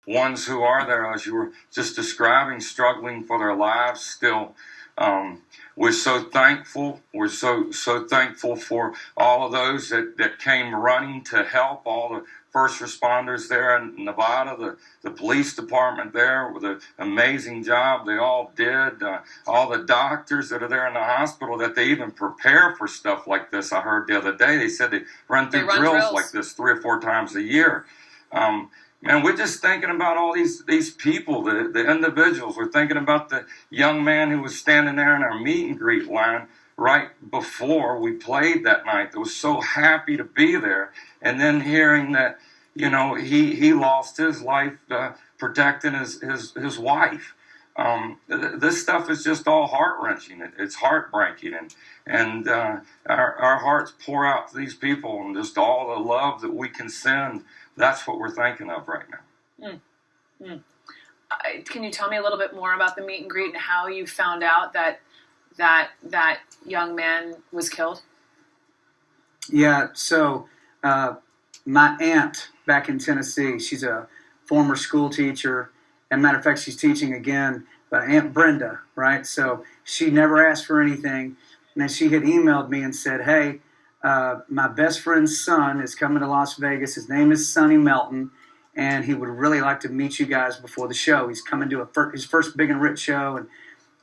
ones who are there, as you were just describing, struggling for their lives still. We're so thankful. We're so thankful for all of those that came running to help, all the first responders there in Nevada, the police department there with an amazing job they all did, all the doctors that are there in the hospital, that they even prepare for stuff like this. I heard the other day they said they run drills like this 3 or 4 times a year. Man, we're just thinking about all these people, the individuals. We're thinking about the young man who was standing there in our meet and greet line right before we played that night, that was so happy to be there. And then hearing that, you know, he lost his life protecting his wife. This stuff is just all heart-wrenching. It's heartbreaking. And our hearts pour out to these people, and just all the love that we can send. That's what we're thinking of right now. Can you tell me a little bit more about the meet and greet and how you found out that young man was killed? Yeah, so my aunt back in Tennessee, she's a former school teacher. And matter of fact, she's teaching again, but Aunt Brenda, right? So she never asked for anything. And then she had emailed me and said, hey, my best friend's son is coming to Las Vegas. His name is Sonny Melton, and he would really like to meet you guys before the show. He's coming to his first Big and Rich show, and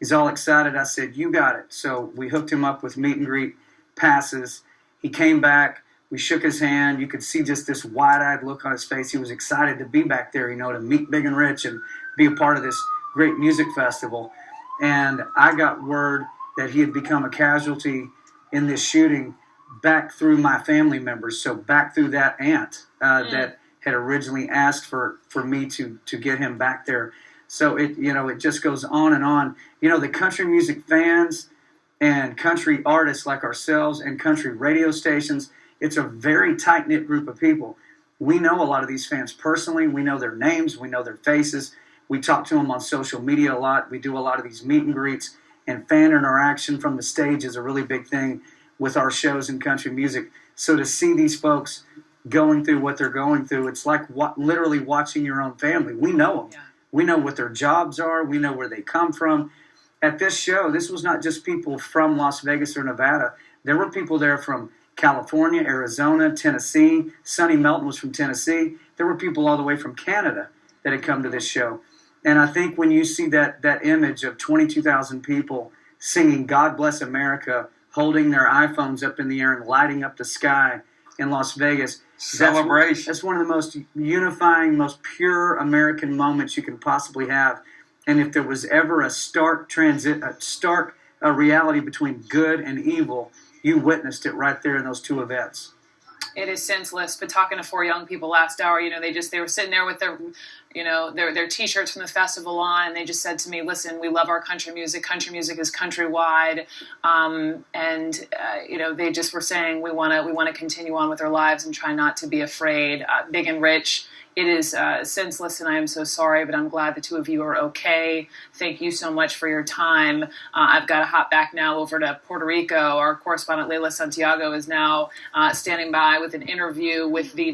he's all excited. I said, you got it. So we hooked him up with meet and greet passes. He came back. We shook his hand. You could see just this wide-eyed look on his face. He was excited to be back there, you know, to meet Big and Rich and be a part of this great music festival. And I got word that he had become a casualty in this shooting back through my family members, so back through that aunt that had originally asked for me to get him back there. So it just goes on and on. You know, the country music fans and country artists like ourselves and country radio stations, it's a very tight-knit group of people. We know a lot of these fans personally. We know their names. We know their faces. We talk to them on social media a lot. We do a lot of these meet and greets, and fan interaction from the stage is a really big thing with our shows in country music. So to see these folks going through what they're going through, it's like literally watching your own family. We know them. Yeah. We know what their jobs are. We know where they come from. At this show, this was not just people from Las Vegas or Nevada. There were people there from California, Arizona, Tennessee. Sonny Melton was from Tennessee. There were people all the way from Canada that had come to this show. And I think when you see that image of 22,000 people singing God Bless America, holding their iPhones up in the air and lighting up the sky in Las Vegas. Celebration. That's one of the most unifying, most pure American moments you can possibly have. And if there was ever a stark reality between good and evil, you witnessed it right there in those two events. It is senseless. But talking to 4 young people last hour, you know, they were sitting there with their, you know, their T-shirts from the festival on, and they just said to me, "Listen, we love our country music. Country music is countrywide," you know, they just were saying we want to continue on with our lives and try not to be afraid. Big and Rich. It is senseless, and I am so sorry, but I'm glad the two of you are okay. Thank you so much for your time. I've got to hop back now over to Puerto Rico. Our correspondent, Leila Santiago, is now standing by with an interview with the